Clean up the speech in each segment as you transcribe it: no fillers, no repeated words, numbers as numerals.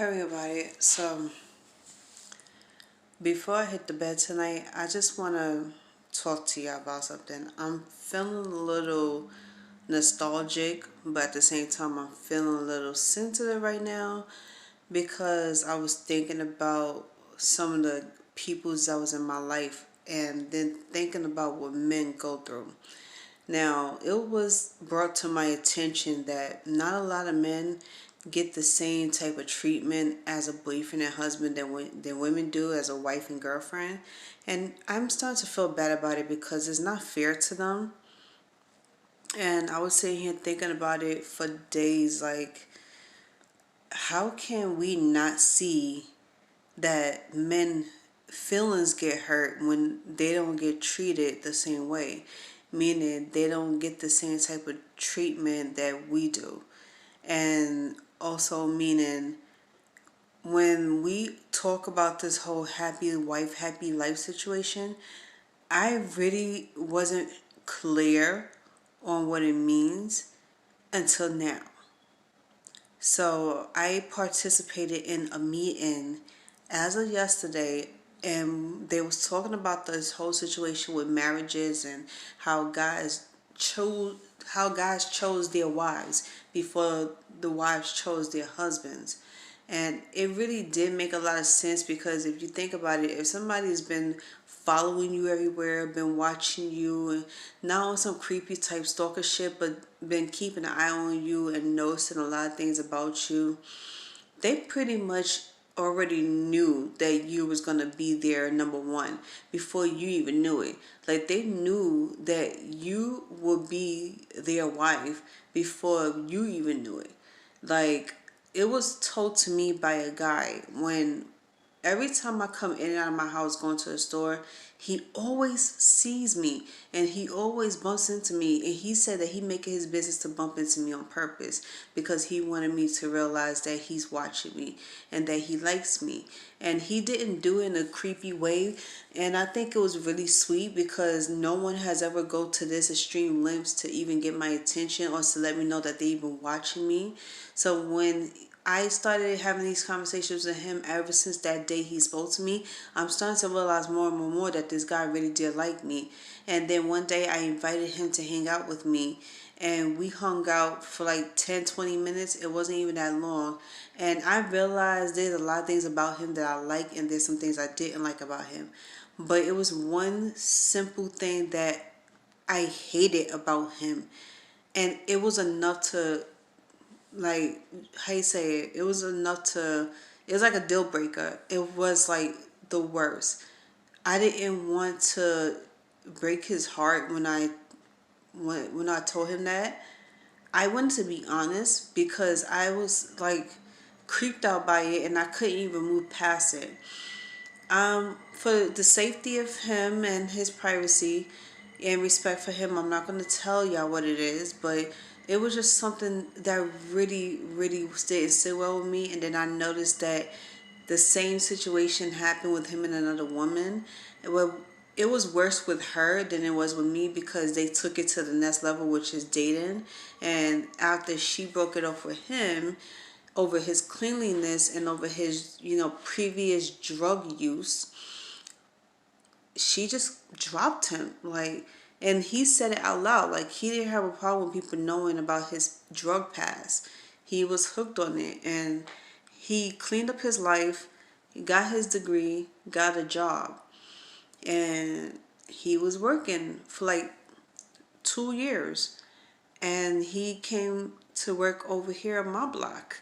Everybody, so before I hit the bed tonight, I just want to talk to you about something. I'm feeling a little nostalgic, but at the same time, I'm feeling a little sensitive right now because I was thinking about some of the peoples that was in my life and then thinking about what men go through. Now, it was brought to my attention that not a lot of men get the same type of treatment as a boyfriend and husband than women do as a wife and girlfriend. And I'm starting to feel bad about it because it's not fair to them. And I was sitting here thinking about it for days like, how can we not see that men feelings get hurt when they don't get treated the same way, meaning they don't get the same type of treatment that we do, and also meaning when we talk about this whole happy wife happy life situation, I really wasn't clear on what it means until now. So I participated in a meeting as of yesterday, and they was talking about this whole situation with marriages and how chose guys chose their wives before the wives chose their husbands. And it really did make a lot of sense because if you think about it, if somebody's been following you everywhere, been watching you, and not on some creepy type stalker shit, but been keeping an eye on you and noticing a lot of things about you, they pretty much already knew that you was gonna be their number one before you even knew it. Like they knew that you would be their wife before you even knew it. Like it was told to me by a guy when every time I come in and out of my house going to the store, he always sees me and he always bumps into me. And he said that he make it his business to bump into me on purpose because he wanted me to realize that he's watching me and that he likes me. And he didn't do it in a creepy way. And I think it was really sweet because no one has ever go to this extreme lengths to even get my attention or to let me know that they even watching me. So when I started having these conversations with him ever since that day he spoke to me, I'm starting to realize more and more that this guy really did like me. And then one day I invited him to hang out with me and we hung out for like 10-20 minutes. It wasn't even that long. And I realized there's a lot of things about him that I like and there's some things I didn't like about him. But it was one simple thing that I hated about him. And it was enough to, like, how you say it, it was enough to, it was like a deal breaker. It was like the worst. I didn't want to break his heart when I told him that. I wanted to be honest because I was like creeped out by it and I couldn't even move past it. For the safety of him and his privacy and respect for him, I'm not going to tell y'all what it is, but it was just something that really didn't sit well with me. And then I noticed that the same situation happened with him and another woman. It was worse with her than it was with me because they took it to the next level, which is dating. And after she broke it off with him, over his cleanliness and over his, previous drug use, she just dropped him. Like, and he said it out loud. Like, he didn't have a problem with people knowing about his drug past. He was hooked on it and he cleaned up his life. He got his degree, got a job, and he was working for like 2 years. And he came to work over here on my block.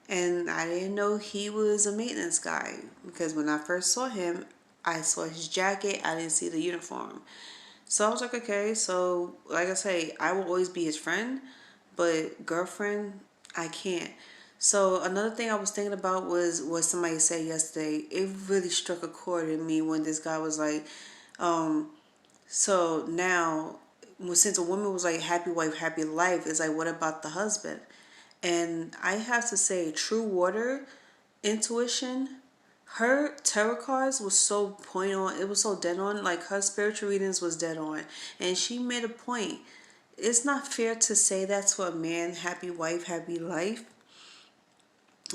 And I didn't know he was a maintenance guy because when I first saw him, I saw his jacket. I didn't see the uniform. So I was like, okay, so like I say, I will always be his friend, but girlfriend, I can't. So another thing I was thinking about was what somebody said yesterday. It really struck a chord in me when this guy was like, um, so now, well, since a woman was like happy wife, happy life, it's like, what about the husband? And I have to say, True Water intuition, her tarot cards was so point on. It was so dead on. Like her spiritual readings was dead on, and she made a point. It's not fair to say that to a man, happy wife, happy life,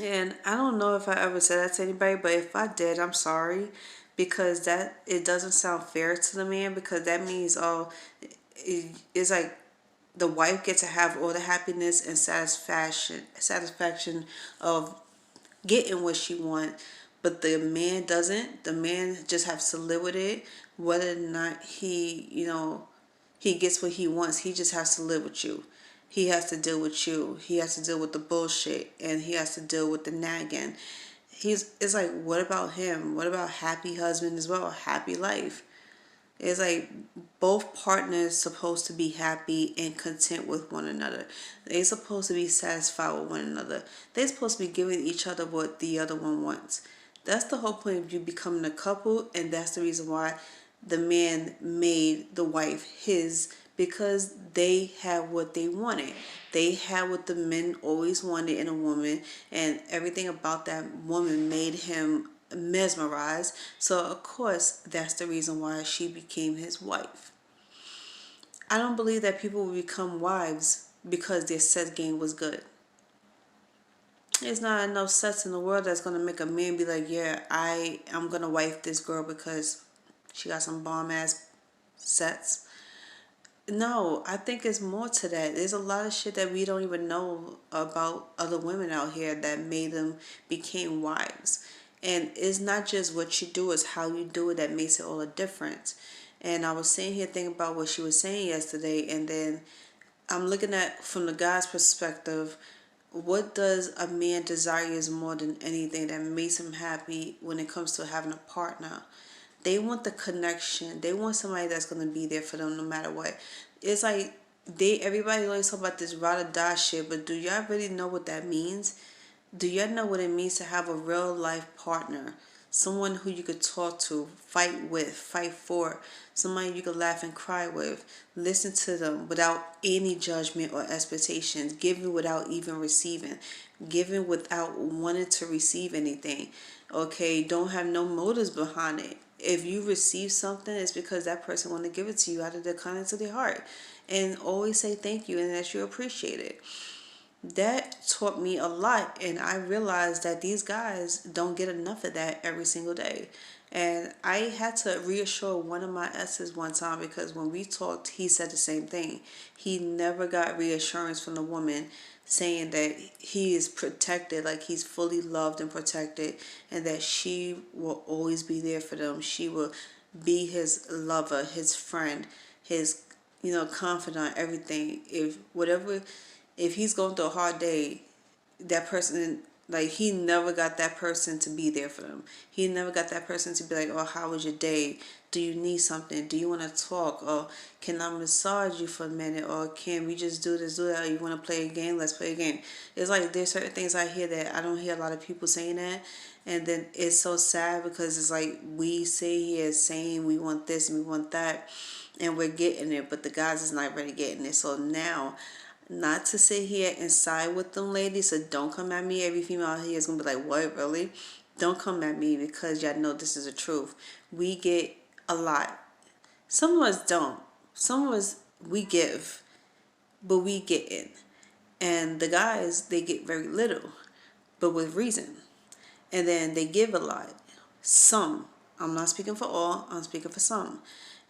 And I don't know if I ever said that to anybody, but if I did, I'm sorry, because that it doesn't sound fair to the man, because that means it's like the wife gets to have all the happiness and satisfaction of getting what she want, but the man doesn't. The man just has to live with it, whether or not he gets what he wants. He just has to live with you. He has to deal with you. He has to deal with the bullshit, and he has to deal with the nagging. It's like, what about him? What about happy husband as well? Happy life. It's like both partners supposed to be happy and content with one another. They supposed to be satisfied with one another. They supposed to be giving each other what the other one wants. That's the whole point of you becoming a couple, and that's the reason why the man made the wife his, because they had what they wanted. They had what the men always wanted in a woman, and everything about that woman made him mesmerized. So of course that's the reason why she became his wife. I don't believe that people will become wives because their sex game was good. There's not enough sex in the world that's gonna make a man be like, yeah, I'm gonna wife this girl because she got some bomb ass sex. No, I think it's more to that. There's a lot of shit that we don't even know about other women out here that made them became wives. And it's not just what you do, it's how you do it that makes it all a difference. And I was sitting here thinking about what she was saying yesterday, and then I'm looking at from the guy's perspective, what does a man desires more than anything that makes him happy when it comes to having a partner? They want the connection. They want somebody that's gonna be there for them no matter what. It's like everybody always talk about this ride or die shit, but do y'all really know what that means? Do y'all know what it means to have a real life partner? Someone who you could talk to, fight with, fight for, somebody you could laugh and cry with, listen to them without any judgment or expectations, giving without even receiving, giving without wanting to receive anything. Okay, don't have no motives behind it. If you receive something, it's because that person want to give it to you out of the kindness of their heart. And always say thank you and that you appreciate it. That taught me a lot, and I realized that these guys don't get enough of that every single day. And I had to reassure one of my exes one time, because when we talked, he said the same thing. He never got reassurance from the woman saying that he is protected, like he's fully loved and protected, and that she will always be there for them. She will be his lover, his friend, his confidant, everything. If he's going through a hard day, that person, like, he never got that person to be there for them. He never got that person to be like, oh, how was your day? Do you need something? Do you want to talk? Or can I massage you for a minute? Or can we just do this, do that? Or you want to play a game? Let's play a game. It's like there's certain things I hear that I don't hear a lot of people saying that. And then it's so sad, because it's like we sit here saying we want this and we want that, and we're getting it, but the guys is not really getting it. So now, not to sit here and side with them ladies, so don't come at me. Every female out here is gonna be like, what, really? Don't come at me, because y'all know this is the truth. We get a lot. Some of us don't. Some of us, we give, but we get in. And the guys, they get very little, but with reason. And then they give a lot. Some. I'm not speaking for all, I'm speaking for some.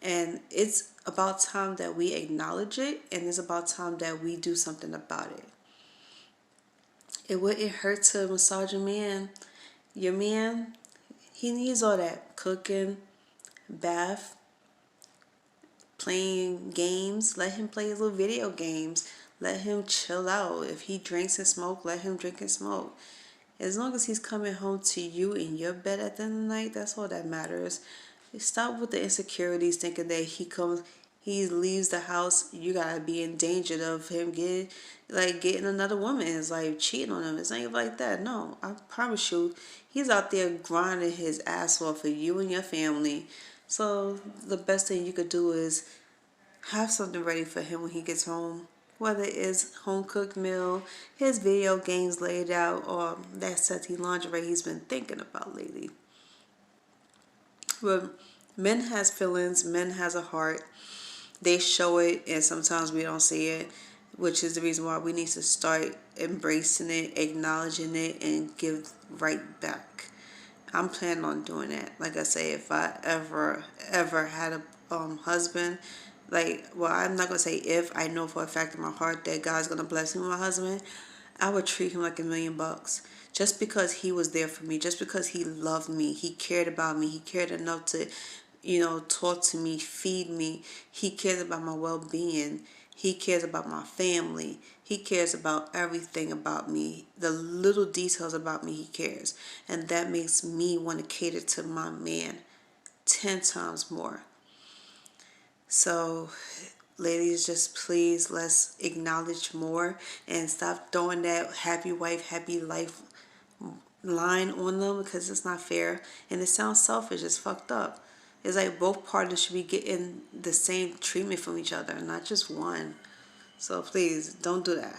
And it's about time that we acknowledge it, and it's about time that we do something about it. It wouldn't hurt to massage a man. Your man, he needs all that cooking, bath, playing games. Let him play his little video games. Let him chill out. If he drinks and smoke, let him drink and smoke. As long as he's coming home to you in your bed at the end of the night, that's all that matters. Stop with the insecurities, thinking that he leaves the house, you gotta be in danger of him getting another woman. It's like cheating on him. It's not even like that. No, I promise you, he's out there grinding his ass off for you and your family. So the best thing you could do is have something ready for him when he gets home. Whether it's home cooked meal, his video games laid out, or that sexy lingerie he's been thinking about lately. But men has feelings, men has a heart. They show it, and sometimes we don't see it. which is the reason why we need to start embracing it, acknowledging it, and give right back. I'm planning on doing that. Like I say, if I ever had a husband, like, well, I'm not gonna say if, I know for a fact in my heart that God's gonna bless me with my husband, I would treat him like $1,000,000. Just because he was there for me, just because he loved me, he cared about me, he cared enough to, talk to me, feed me. He cares about my well-being. He cares about my family. He cares about everything about me. The little details about me, he cares. And that makes me want to cater to my man 10 times more. So, ladies, just please, let's acknowledge more and stop throwing that happy wife, happy life line on them, because it's not fair and it sounds selfish. It's fucked up. It's like both partners should be getting the same treatment from each other, not just one. So please don't do that.